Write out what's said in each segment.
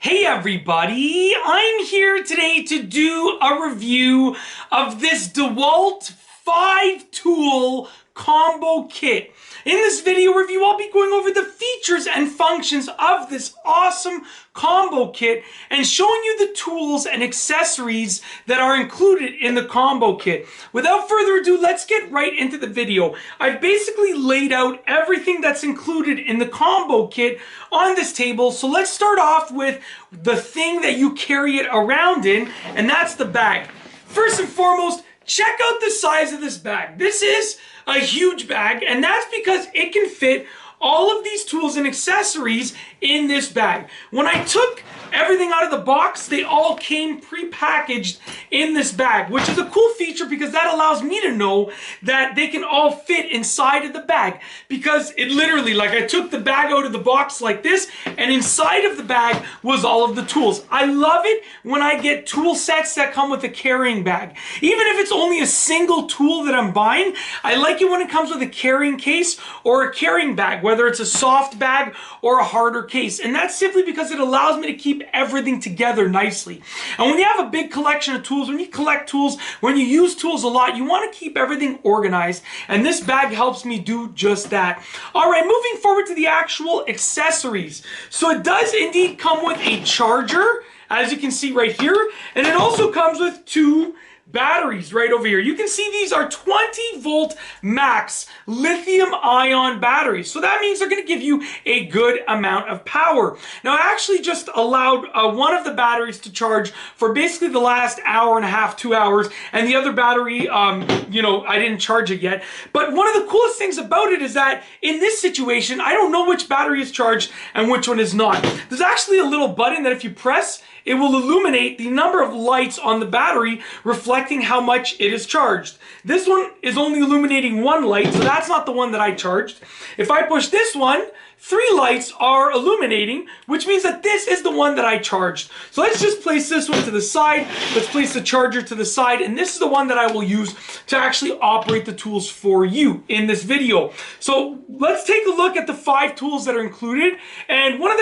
Hey everybody, I'm here today to do a review of this Dewalt 5-tool combo kit. In this video review, I'll be going over the features and functions of this awesome combo kit and showing you the tools and accessories that are included in the combo kit. Without further ado, let's get right into the video. I've basically laid out everything that's included in the combo kit on this table. So let's start off with the thing that you carry it around in, and that's the bag. First and foremost, check out the size of this bag. This is a huge bag, and that's because it can fit all of these tools and accessories in this bag. When I took everything out of the box, they all came pre-packaged in this bag, which is a cool feature because that allows me to know that they can all fit inside of the bag. Because it literally, like, I took the bag out of the box like this, and inside of the bag was all of the tools. I love it when I get tool sets that come with a carrying bag. Even if it's only a single tool that I'm buying, I like it when it comes with a carrying case or a carrying bag, whether it's a soft bag or a harder case. And that's simply because it allows me to keep everything together nicely. And when you have a big collection of tools, when you collect tools, when you use tools a lot, you want to keep everything organized. And this bag helps me do just that. All right, moving forward to the actual accessories. So it does indeed come with a charger, as you can see right here. And it also comes with two batteries right over here. You can see these are 20-volt max lithium ion batteries. So that means they're going to give you a good amount of power. Now, I actually just allowed one of the batteries to charge for basically the last hour and a half, 2 hours. And the other battery, I didn't charge it yet. But one of the coolest things about it is that in this situation, I don't know which battery is charged and which one is not. There's actually a little button that if you press, it will illuminate the number of lights on the battery, reflecting how much it is charged. This one is only illuminating one light, so that's not the one that I charged. If I push this one, 3 lights are illuminating, which means that this is the one that I charged. So let's just place this one to the side. Let's place the charger to the side, and this is the one that I will use to actually operate the tools for you in this video. So let's take a look at the 5 tools that are included. And one of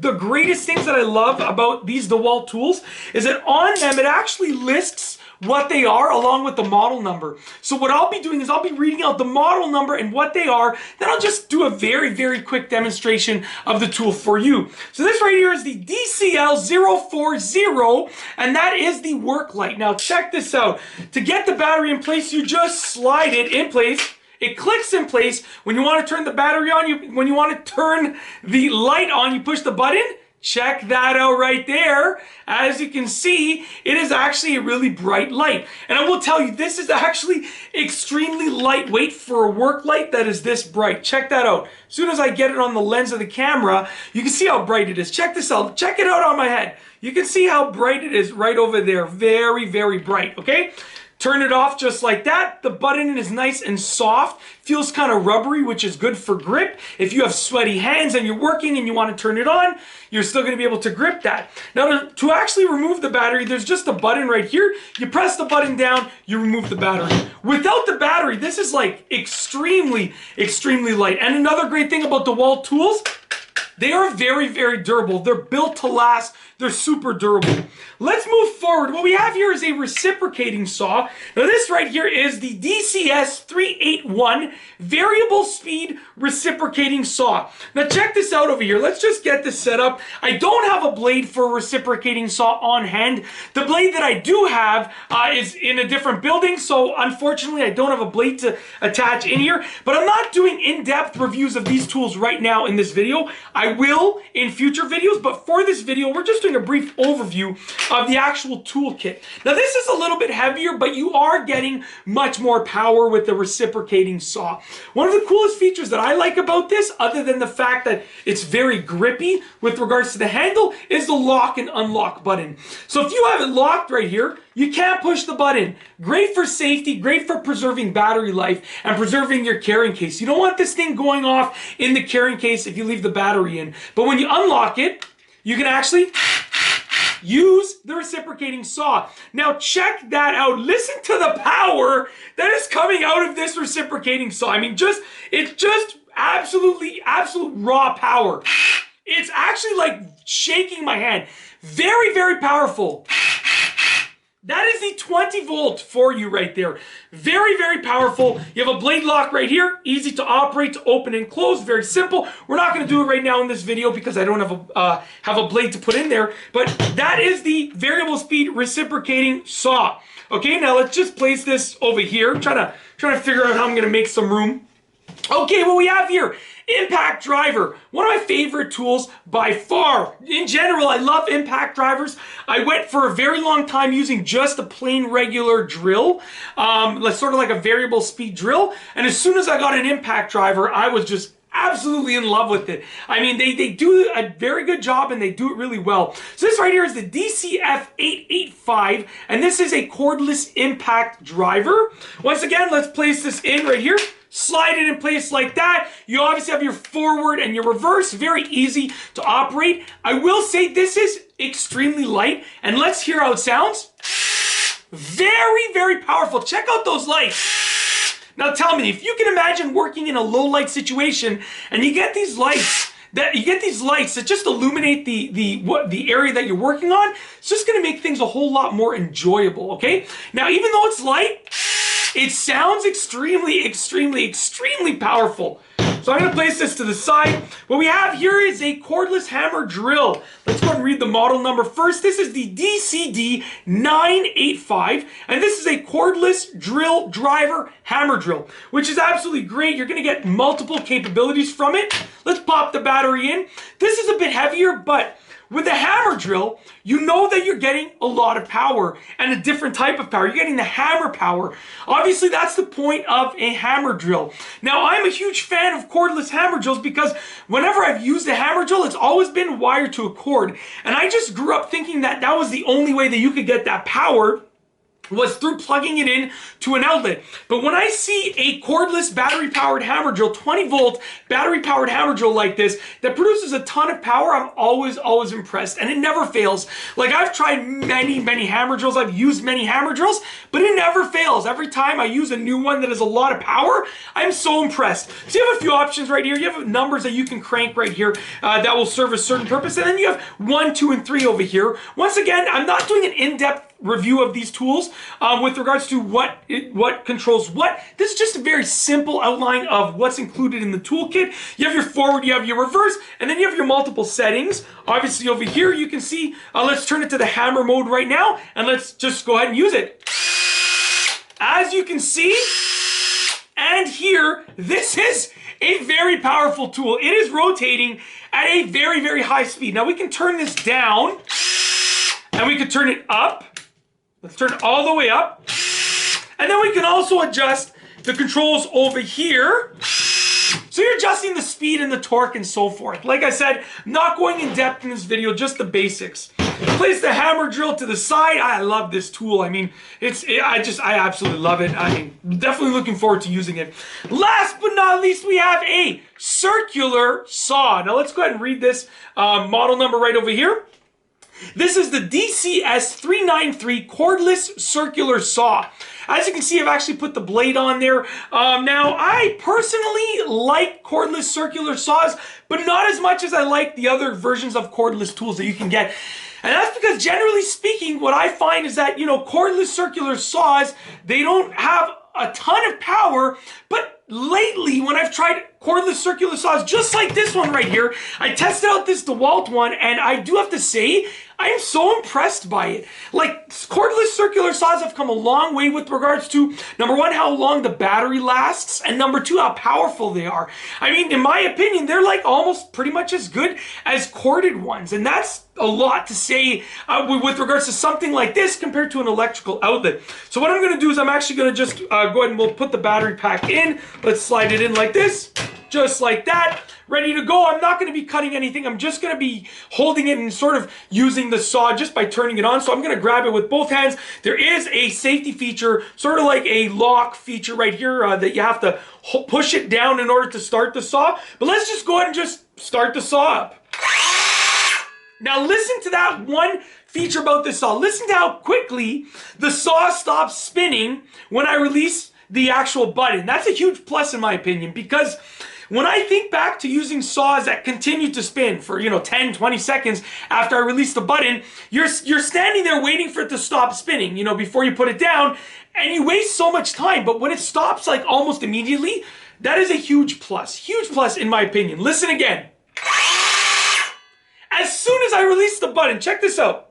the greatest things that I love about these Dewalt tools is that on them it actually lists what they are along with the model number. So what I'll be doing is I'll be reading out the model number and what they are, then I'll just do a very, very quick demonstration of the tool for you. So this right here is the DCL040, and that is the work light. Now check this out. To get the battery in place, you just slide it in place. It clicks in place. When you want to turn the battery on, when you want to turn the light on, you push the button. Check that out right there. As you can see, it is actually a really bright light. And I will tell you, this is actually extremely lightweight for a work light that is this bright. Check that out. As soon as I get it on the lens of the camera, you can see how bright it is. Check this out. Check it out on my head. You can see how bright it is right over there. Very, very bright, okay? Turn it off just like that. The button is nice and soft. Feels kind of rubbery, which is good for grip. If you have sweaty hands and you're working and you want to turn it on, you're still going to be able to grip that. Now, to actually remove the battery, there's just a button right here. You press the button down, you remove the battery. Without the battery, this is like extremely, extremely light. And another great thing about Dewalt tools, they are very, very durable. They're built to last. They're super durable. Let's move forward. What we have here is a reciprocating saw. Now this right here is the DCS381 variable speed reciprocating saw. Now check this out over here. Let's just get this set up. I don't have a blade for a reciprocating saw on hand. The blade that I do have is in a different building, so unfortunately I don't have a blade to attach in here, but I'm not doing in-depth reviews of these tools right now in this video. I will in future videos, but for this video, we're just doing a brief overview of the actual toolkit. Now this is a little bit heavier, but you are getting much more power with the reciprocating saw. One of the coolest features that I like about this, other than the fact that it's very grippy with regards to the handle, is the lock and unlock button. So if you have it locked right here, you can't push the button. Great for safety, great for preserving battery life and preserving your carrying case. You don't want this thing going off in the carrying case if you leave the battery in. But when you unlock it, you can actually use the reciprocating saw. Now check that out. Listen to the power that is coming out of this reciprocating saw. I mean, it's just absolute raw power. It's actually like shaking my hand. Very, very powerful. That is the 20 volt for you right there. Very, very powerful. You have a blade lock right here. Easy to operate, to open and close. Very simple. We're not going to do it right now in this video because I don't have a blade to put in there. But that is the variable speed reciprocating saw. Okay, now let's just place this over here. I'm trying to figure out how I'm going to make some room. Okay, what we have here, impact driver, one of my favorite tools by far. In general, I love impact drivers. I went for a very long time using just a plain regular drill, sort of like a variable speed drill. And as soon as I got an impact driver, I was just absolutely in love with it. I mean, they do a very good job and they do it really well. So this right here is the DCF885, and this is a cordless impact driver. Once again, let's place this in right here. Slide it in place like that. You obviously have your forward and your reverse. Very easy to operate. I will say this is extremely light, and let's hear how it sounds. Very, very powerful. Check out those lights. Now tell me, if you can imagine working in a low light situation and you get these lights that just illuminate the area that you're working on, it's just going to make things a whole lot more enjoyable, okay? Now, even though it's light, it sounds extremely, extremely, extremely powerful. So I'm going to place this to the side. What we have here is a cordless hammer drill. Let's go ahead and read the model number first. This is the DCD985, and this is a cordless drill driver hammer drill, which is absolutely great. You're going to get multiple capabilities from it. Let's pop the battery in. This is a bit heavier, but with the hammer drill, you know that you're getting a lot of power and a different type of power. You're getting the hammer power. Obviously, that's the point of a hammer drill. Now, I'm a huge fan of cordless hammer drills because whenever I've used a hammer drill, it's always been wired to a cord. And I just grew up thinking that that was the only way that you could get that power, was through plugging it in to an outlet. But when I see a cordless battery-powered hammer drill, 20-volt battery-powered hammer drill like this, that produces a ton of power, I'm always, always impressed. And it never fails. Like, I've tried many, many hammer drills. I've used many hammer drills, but it never fails. Every time I use a new one that has a lot of power, I'm so impressed. So you have a few options right here. You have numbers that you can crank right here that will serve a certain purpose. And then you have 1, 2, and 3 over here. Once again, I'm not doing an in-depth review of these tools with regards to what controls what. This is just a very simple outline of what's included in the toolkit. You have your forward, you have your reverse, and then you have your multiple settings. Obviously over here you can see, let's turn it to the hammer mode right now, and let's just go ahead and use it. As you can see and hear, this is a very powerful tool. It is rotating at a very, very high speed. Now we can turn this down and we can turn it up. Let's turn it all the way up. And then we can also adjust the controls over here. So you're adjusting the speed and the torque and so forth. Like I said, not going in depth in this video, just the basics. Place the hammer drill to the side. I love this tool. I mean, I absolutely love it. I mean, definitely looking forward to using it. Last but not least, we have a circular saw. Now let's go ahead and read this model number right over here. This is the DCS393 cordless circular saw. As you can see, I've actually put the blade on there. Now, I personally like cordless circular saws, but not as much as I like the other versions of cordless tools that you can get. And that's because, generally speaking, what I find is that, you know, cordless circular saws, they don't have a ton of power, but lately, when I've tried cordless circular saws, just like this one right here, I tested out this Dewalt one, and I do have to say, I am so impressed by it. Like, cordless circular saws have come a long way with regards to, number one, how long the battery lasts, and number two, how powerful they are. I mean, in my opinion, they're like almost pretty much as good as corded ones, and that's a lot to say with regards to something like this compared to an electrical outlet. So what I'm going to do is I'm actually going to just go ahead and we'll put the battery pack in. Let's slide it in like this, just like that. Ready to go. I'm not going to be cutting anything. I'm just going to be holding it and sort of using the saw just by turning it on. So I'm going to grab it with both hands. There is a safety feature, sort of like a lock feature right here that you have to push it down in order to start the saw. But let's just go ahead and just start the saw up. Now listen to that one feature about this saw. Listen to how quickly the saw stops spinning when I release the actual button. That's a huge plus in my opinion, because When I think back to using saws that continue to spin for, 10, 20 seconds after I release the button, you're standing there waiting for it to stop spinning, before you put it down, and you waste so much time. But when it stops like almost immediately, that is a huge plus in my opinion. Listen again. As soon as I release the button, check this out.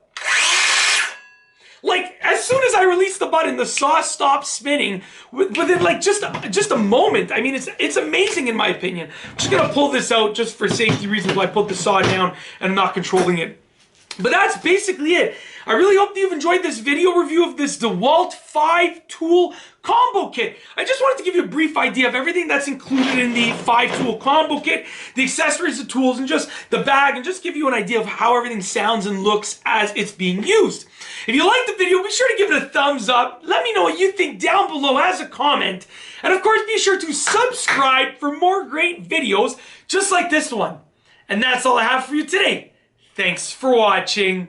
Like, as soon as I release the button, the saw stops spinning within like just a moment. I mean, it's amazing in my opinion. I'm just gonna pull this out just for safety reasons while I put the saw down and I'm not controlling it. But that's basically it. I really hope that you've enjoyed this video review of this Dewalt 5-tool combo kit. I just wanted to give you a brief idea of everything that's included in the 5-tool combo kit, the accessories, the tools, and just the bag, and just give you an idea of how everything sounds and looks as it's being used. If you liked the video, be sure to give it a thumbs up. Let me know what you think down below as a comment. And of course, be sure to subscribe for more great videos just like this one. And that's all I have for you today. Thanks for watching.